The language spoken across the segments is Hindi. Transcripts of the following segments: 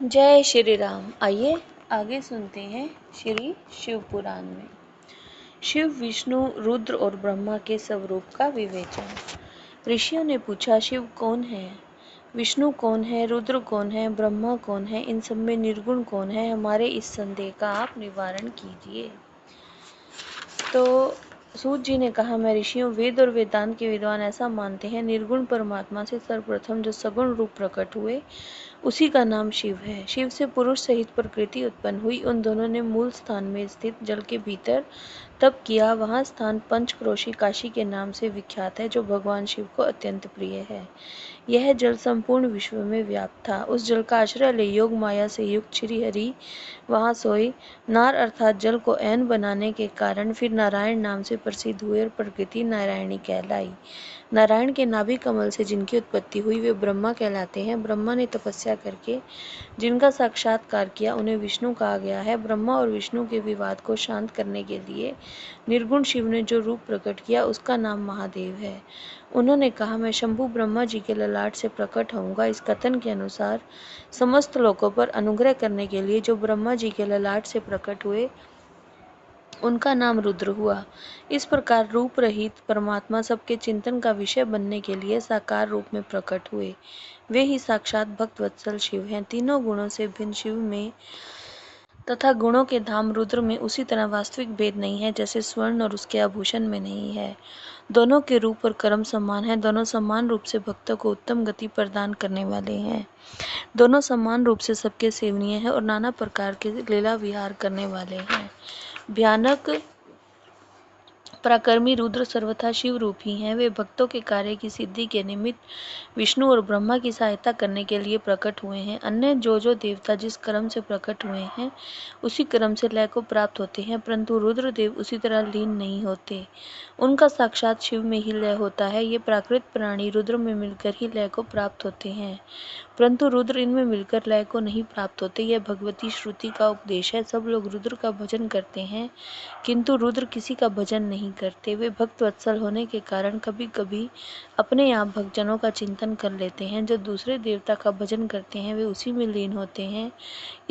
जय श्री राम। आइए आगे सुनते हैं श्री शिव पुराण में शिव, विष्णु, रुद्र और ब्रह्मा के स्वरूप का विवेचन। ऋषियों ने पूछा, शिव कौन है, विष्णु कौन है, रुद्र कौन है, ब्रह्मा कौन है, इन सब में निर्गुण कौन है? हमारे इस संदेह का आप निवारण कीजिए। तो सूत जी ने कहा, मैं ऋषियों, वेद और वेदांत के विद्वान ऐसा मानते हैं, निर्गुण परमात्मा से सर्वप्रथम जो सगुण रूप प्रकट हुए उसी का नाम शिव है। शिव से पुरुष सहित प्रकृति उत्पन्न हुई। उन दोनों ने मूल स्थान में स्थित जल के भीतर तप किया। वहाँ स्थान पंचक्रोशी काशी के नाम से विख्यात है, जो भगवान शिव को अत्यंत प्रिय है। यह जल संपूर्ण विश्व में व्याप्त था। उस जल का आश्रय ले योग माया से युक्त श्री हरि वहाँ सोए। नार अर्थात जल को ऐन बनाने के कारण फिर नारायण नाम से प्रसिद्ध हुए और प्रकृति नारायणी कहलाई। नारायण के नाभि कमल से जिनकी उत्पत्ति हुई वे ब्रह्मा कहलाते हैं। ब्रह्मा ने तपस्या करके जिनका साक्षात्कार किया उन्हें विष्णु कहा गया है। ब्रह्मा और विष्णु के विवाद को शांत करने के लिए निर्गुण शिव ने जो रूप प्रकट किया उसका नाम महादेव है। उन्होंने कहा, मैं शंभु ब्रह्मा जी के ललाट से प्रकट होऊंगा। इस कथन के अनुसार समस्त लोगों पर अनुग्रह करने के लिए जो ब्रह्मा जी के ललाट से प्रकट हुए उनका नाम रुद्र हुआ। इस प्रकार रूप रहित परमात्मा सबके चिंतन का विषय बनने के लिए साकार रूप में प्रकट हुए। वे ही साक्षात भक्त वत्सल शिव हैं। तीनों गुणों से भिन्न शिव में तथा गुणों के धाम रुद्र में उसी तरह वास्तविक भेद नहीं है जैसे स्वर्ण और उसके आभूषण में नहीं है। दोनों के रूप और कर्म समान हैं। दोनों समान रूप से भक्तों को उत्तम गति प्रदान करने वाले हैं। दोनों समान रूप से सबके सेवनीय हैं और नाना प्रकार के लीला विहार करने वाले हैं। भयानक पराक्रमी रुद्र सर्वथा शिव रूप ही हैं। वे भक्तों के कार्य की सिद्धि के निमित्त विष्णु और ब्रह्मा की सहायता करने के लिए प्रकट हुए हैं। अन्य जो देवता जिस कर्म से प्रकट हुए हैं उसी कर्म से लय को प्राप्त होते हैं, परंतु रुद्र देव उसी तरह लीन नहीं होते। उनका साक्षात शिव में ही लय होता है। ये प्राकृत प्राणी रुद्र में मिलकर ही लय को प्राप्त होते हैं, परंतु रुद्र इनमें मिलकर लय को नहीं प्राप्त होते। यह भगवती श्रुति का उपदेश है। सब लोग रुद्र का भजन करते हैं, किंतु रुद्र किसी का भजन नहीं करते। वे भक्त वत्सल होने के कारण कभी कभी अपने आप भक्तजनों का चिंतन कर लेते हैं। जो दूसरे देवता का भजन करते हैं वे उसी में लीन होते हैं,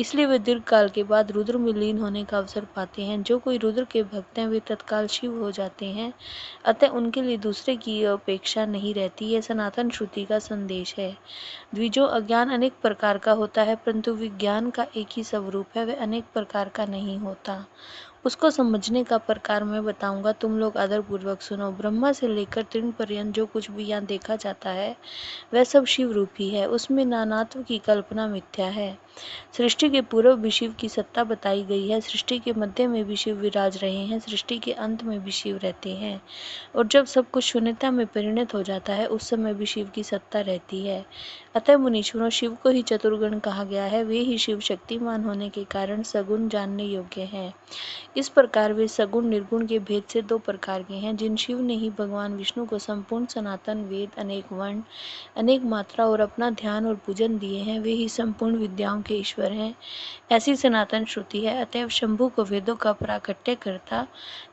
इसलिए वे दीर्घ काल के बाद रुद्र में लीन होने का अवसर पाते हैं। जो कोई रुद्र के भक्त हैं वे तत्काल शिव हो जाते हैं, अतः उनके लिए दूसरे की अपेक्षा नहीं रहती। यह सनातन श्रुति का संदेश है। द्विजो, अज्ञान अनेक प्रकार का होता है, परंतु विज्ञान का एक ही स्वरूप है, वह अनेक प्रकार का नहीं होता। उसको समझने का प्रकार मैं बताऊंगा, तुम लोग आदर पूर्वक सुनो। ब्रह्मा से लेकर तृण पर्यंत जो कुछ भी यहाँ देखा जाता है वह सब शिव रूप ही है। उसमें नानात्व की कल्पना मिथ्या है। सृष्टि के पूर्व भी शिव की सत्ता बताई गई है। सृष्टि के मध्य में भी शिव विराज रहे हैं। सृष्टि के अंत में भी शिव रहते हैं, और जब सब कुछ शून्यता में परिणत हो जाता है उस समय भी शिव की सत्ता रहती है। अतः मुनीश्वरों, शिव को ही चतुर्गुण कहा गया है। वे ही शिव शक्तिमान होने के कारण सगुण जानने योग्य हैं। इस प्रकार वे सगुण निर्गुण के भेद से दो प्रकार के हैं। जिन शिव ने ही भगवान विष्णु को संपूर्ण सनातन वेद, अनेक वर्ण, अनेक मात्रा और अपना ध्यान और पूजन दिए हैं, वे ही संपूर्ण विद्याओं के ईश्वर हैं, ऐसी सनातन श्रुति है। अतएव शंभु को वेदों का प्राकट्य करता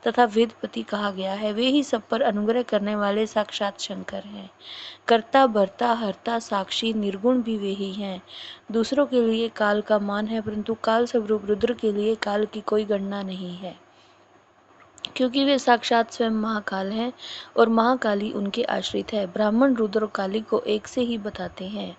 तथा वेदपति कहा गया है। वे ही सब पर अनुग्रह करने वाले साक्षात शंकर हैं। कर्ता, भर्ता, हर्ता, साक्षी, निर्गुण भी वे ही हैं। दूसरों के लिए काल का मान है, परंतु काल स्वरूप रुद्र के लिए काल की कोई गणना नहीं है, क्योंकि वे साक्षात स्वयं महाकाल हैं और महाकाली उनके आश्रित है। ब्राह्मण रुद्र और काली को एक से ही बताते हैं।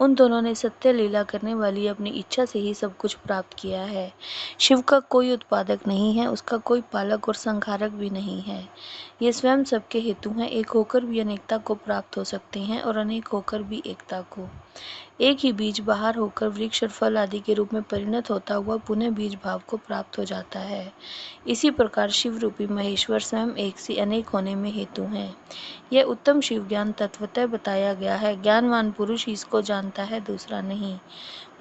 उन दोनों ने सत्य लीला करने वाली अपनी इच्छा से ही सब कुछ प्राप्त किया है। शिव का कोई उत्पादक नहीं है, उसका कोई पालक और संहारक भी नहीं है। ये स्वयं सबके हेतु हैं। एक होकर भी अनेकता को प्राप्त हो सकते हैं और अनेक होकर भी एकता को। एक ही बीज बाहर होकर वृक्ष और फल आदि के रूप में परिणत होता हुआ पुनः बीज भाव को प्राप्त हो जाता है। इसी प्रकार शिव रूपी महेश्वर स्वयं एक से अनेक होने में हेतु हैं। यह उत्तम शिव ज्ञान तत्वतः बताया गया है। ज्ञानवान पुरुष ही इसको जानता है, दूसरा नहीं।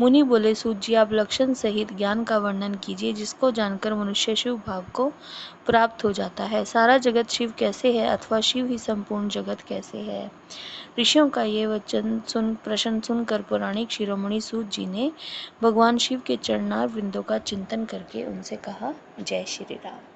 मुनि बोले, सूत जी, आप लक्षण सहित ज्ञान का वर्णन कीजिए जिसको जानकर मनुष्य शिव भाव को प्राप्त हो जाता है। सारा जगत शिव कैसे है अथवा शिव ही संपूर्ण जगत कैसे है? ऋषियों का ये प्रश्न सुनकर पौराणिक शिरोमणि सूत जी ने भगवान शिव के चरणार विंदों का चिंतन करके उनसे कहा, जय श्री राम।